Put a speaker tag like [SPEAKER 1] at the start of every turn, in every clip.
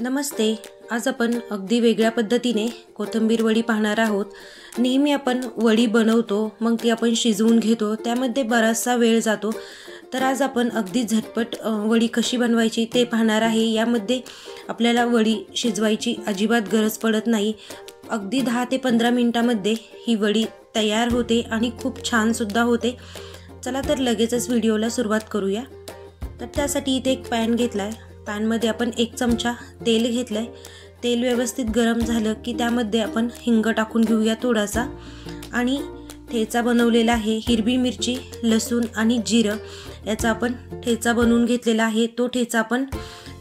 [SPEAKER 1] नमस्ते. आज आपण अगदी वेगळ्या पद्धतीने कोथिंबीर वडी पाहणार आहोत. नेहमी आपण वडी बनवतो, मग ती आपण शिजवून घेतो, त्यामध्ये बराचसा वेळ जातो. तर आज आपण अगदी झटपट वडी कशी बनवायची ते पाहणार आहे. यामध्ये आपल्याला वडी शिजवायची अजिबात गरज पडत नाही. अगदी 10 ते 15 मिनिटांमध्ये ही वडी तयार होते आणि खूप छान सुद्धा होते. चला तर लगेचच व्हिडिओला सुरुवात करूया. तर त्यासाठी इथे एक पॅन घेतला आहे. पॅनमध्ये आपण 1 चमचा तेल घेतलं आहे. तेल व्यवस्थित गरम झालं की त्यामध्ये आपण हिंग टाकून घेऊया थोडासा, आणि ठेचा बनवलेला आहे. हिरवी मिरची, लसूण आणि जिरं याचा आपण ठेचा बनवून घेतलेला आहे. तो ठेचा आपण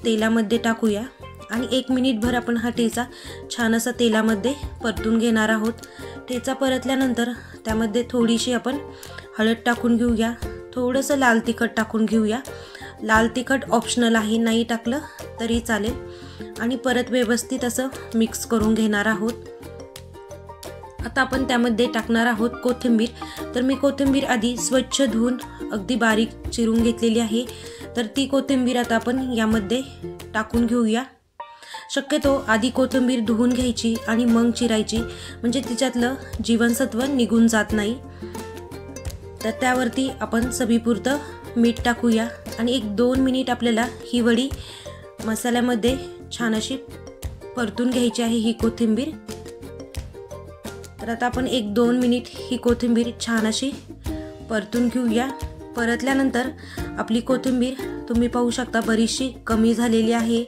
[SPEAKER 1] तेलामध्ये टाकूया आणि 1 मिनिटभर आपण हा ठेचा छान असा तेलामध्ये परतून घेणार आहोत. ठेचा परतल्यानंतर त्यामध्ये थोडीशी आपण हळद टाकून घेऊया, थोडंसं लाल तिखट टाकून घेऊया. लाल तिखट ऑप्शनल आहे, नाही टाकलं तरी चालेल. आणि परत व्यवस्थित असं मिक्स करून घेणार आहोत. आता आपण त्यामध्ये टाकणार आहोत कोथिंबीर. तर मी कोथिंबीर आधी स्वच्छ धुवून अगदी बारीक चिरून घेतलेली आहे. तर ती कोथिंबीर आता आपण यामध्ये टाकून घेऊया. शक्यतो आधी कोथिंबीर धुवून घ्यायची आणि मग चिरायची, म्हणजे तिच्यातलं जीवनसत्व निघून जात नाही. तर त्यावरती आपण चवीपुरतं मीठ टाकूया आणि 1-2 मिनिट आपल्याला ही वडी मसाल्यामध्ये छान अशी परतून घ्यायची आहे ही कोथिंबीर. तर आता आपण 1-2 मिनिट ही कोथिंबीर छान अशी परतून घेऊया. परतल्यानंतर आपली कोथिंबीर तुम्ही पाहू शकता बरीचशी कमी झालेली आहे.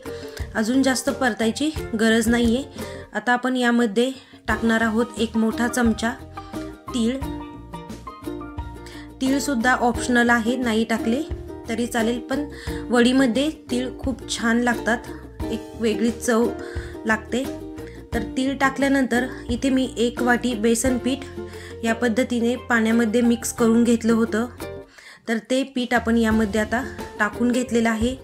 [SPEAKER 1] अजून जास्त परतायची गरज नाही आहे. आता आपण यामध्ये टाकणार आहोत 1 मोठा चमचा तीळ. तीळसुद्धा ऑप्शनल आहे, नाही टाकले तरी चालेल, पण वडीमध्ये तीळ खूप छान लागतात, एक वेगळी चव लागते. तर तीळ टाकल्यानंतर इथे मी 1 वाटी बेसन पीठ या पद्धतीने पाण्यामध्ये मिक्स करून घेतलं होतं. तर ते पीठ आपण यामध्ये आता टाकून घेतलेलं आहे.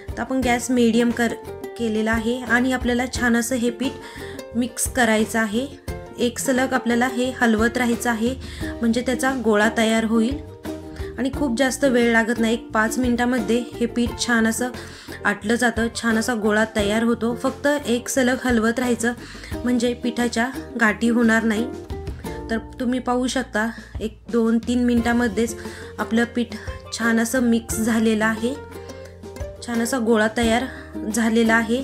[SPEAKER 1] तर आपण गॅस मीडियम केलेला आहे आणि आपल्याला छान असं हे पीठ मिक्स करायचं आहे. एक सलग आपल्याला हे हलवत राहायचं आहे, म्हणजे त्याचा गोळा तयार होईल आणि खूप जास्त वेळ लागत नाही. 5 मिनिटांमध्ये हे पीठ छान असं आटलं जातं, छान असा गोळा तयार होतो. फक्त एक सलग हलवत राहायचं, म्हणजे पिठाच्या गाठी होणार नाही. तर तुम्ही पाहू शकता 1-2-3 मिनिटांमध्येच आपलं पीठ छान असं मिक्स झालेलं आहे, छान असा गोळा तयार झालेला आहे.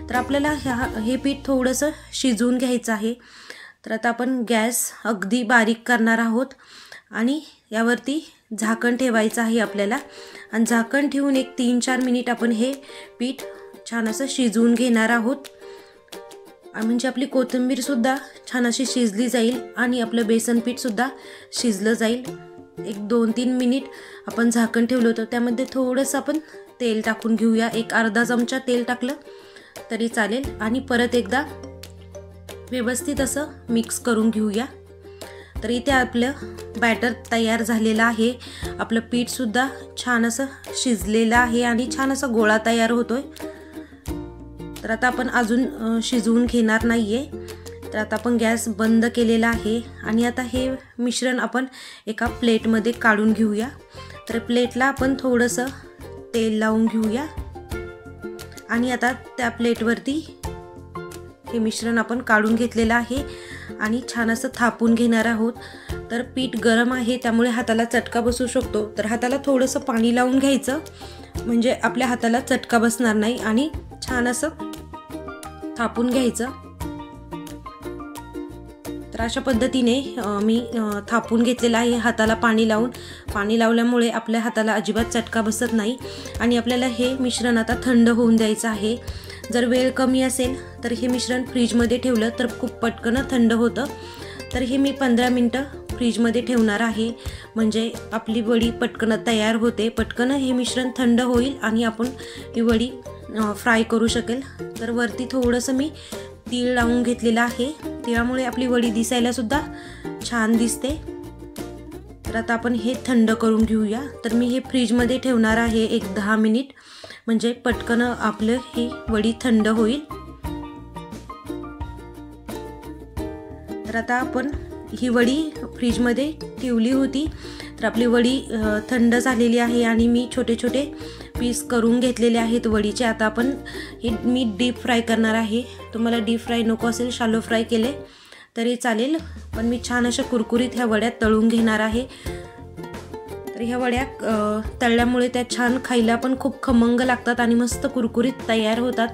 [SPEAKER 1] तर आपल्याला हे पीठ थोडंसं शिजवून घ्यायचं आहे. तर आता आपण गॅस अगदी बारीक करणार आहोत आणि यावरती झाकण ठेवायचं आहे आपल्याला. आणि झाकण ठेवून 3-4 मिनिट आपण हे पीठ छान असं शिजवून घेणार आहोत, म्हणजे आपली कोथिंबीरसुद्धा छान अशी शिजली जाईल आणि आपलं बेसन पीठसुद्धा शिजलं जाईल. 1-2-3 मिनिट आपण झाकण ठेवलं होतं. त्यामध्ये थोडंसं आपण तेल टाकून घेऊया. अर्धा चमचा तेल टाकलं तरी चालेल आणि परत एकदा व्यवस्थित असं मिक्स करून घेऊया. तर इथे आपलं बॅटर तयार झालेलं आहे. आपलं पीठसुद्धा छान असं शिजलेलं आहे आणि छान असा गोळा तयार होतोय. तर आता आपण अजून शिजवून घेणार नाही आहे. तर आता आपण गॅस बंद केलेला आहे आणि आता हे मिश्रण आपण एका प्लेटमध्ये काढून घेऊया. तर प्लेटला आपण थोडंसं तेल लावून घेऊया आणि आता त्या प्लेटवरती हे मिश्रण आपण काढून घेतलेलं आहे आणि छान असं थापून घेणार आहोत. तर पीठ गरम आहे, त्यामुळे हाताला चटका बसू शकतो. तर हाताला थोडंसं पाणी लावून घ्यायचं, म्हणजे आपल्या हाताला चटका बसणार नाही, आणि छान असं थापून घ्यायचं. तर अशा पद्धतीने मी थापून घेतलेलं आहे हाताला पाणी लावून. पाणी लावल्यामुळे आपल्या हाताला अजिबात चटका बसत नाही. आणि आपल्याला हे मिश्रण आता थंड होऊन द्यायचं आहे. जर वेळ कमी असेल तर हे मिश्रण फ्रीजमध्ये ठेवलं तर खूप पटकन थंड होतं. तर हे मी 15 मिनटं फ्रीजमध्ये ठेवणार आहे, म्हणजे आपली वडी पटकन तयार होते. पटकन हे मिश्रण थंड होईल आणि आपण ही वडी फ्राय करू शकेल. तर वरती थोडंसं मी तीळ लावून घेतलेलं आहे. तिळामुळे आपली वडी दिसायलासुद्धा छान दिसते. तर आता आपण हे थंड करून घेऊया. तर मी हे फ्रीजमध्ये ठेवणार आहे 10 मिनिट, म्हणजे पटकन आपलं ही वडी थंड होईल. तर आता आपण ही वडी फ्रीजमध्ये ठेवली होती. तर आपली वडी थंड झालेली आहे आणि मी छोटे छोटे पीस करून घेतलेले आहेत वडीचे. आता आपण हे मी डीप फ्राय करणार आहे. तुम्हाला डीप फ्राय नको असेल, शॅलो फ्राय केले तरी चालेल, पण मी छान अशा कुरकुरीत ह्या वड्या तळून घेणार आहे. तर ह्या वड्या तळल्यामुळे त्या छान खायला पण खूप खमंग लागतात आणि मस्त कुरकुरीत तयार होतात.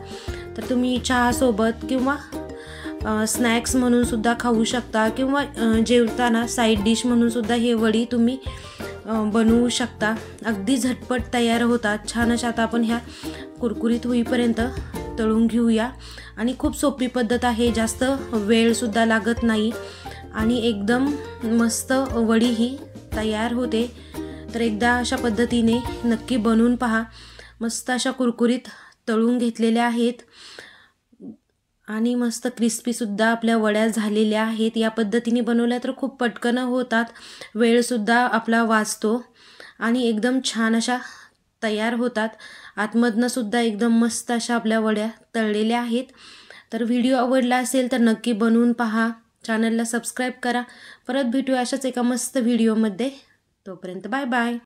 [SPEAKER 1] तर तुम्ही चहासोबत किंवा स्नॅक्स म्हणून सुद्धा खाऊ शकता किंवा जेवताना साईड डिश म्हणून सुद्धा हे वडी तुम्ही बनवू शकता. अगदी झटपट तयार होतात छान अशा. आता आपण ह्या कुरकुरीत होईपर्यंत तळून घेऊया आणि खूप सोपी पद्धत आहे, जास्त वेळसुद्धा लागत नाही आणि एकदम मस्त वडी ही तयार होते. तर एकदा अशा पद्धतीने नक्की बनवून पहा. मस्त अशा कुरकुरीत तळून घेतलेल्या आहेत आणि मस्त क्रिस्पीसुद्धा आपल्या वड्या झालेल्या आहेत. या पद्धतीने बनवल्या तर खूप पटकन होतात, वेळसुद्धा आपला वाचतो आणि एकदम छान अशा तयार होतात. आतमधनं सुद्धा एकदम मस्त अशा आपल्या वड्या तळलेल्या आहेत. तर व्हिडिओ आवडला असेल तर नक्की बनवून पहा. चॅनलला सबस्क्राईब करा. परत भेटूया अशाच एका मस्त व्हिडिओमध्ये. तोपर्यंत बाय बाय.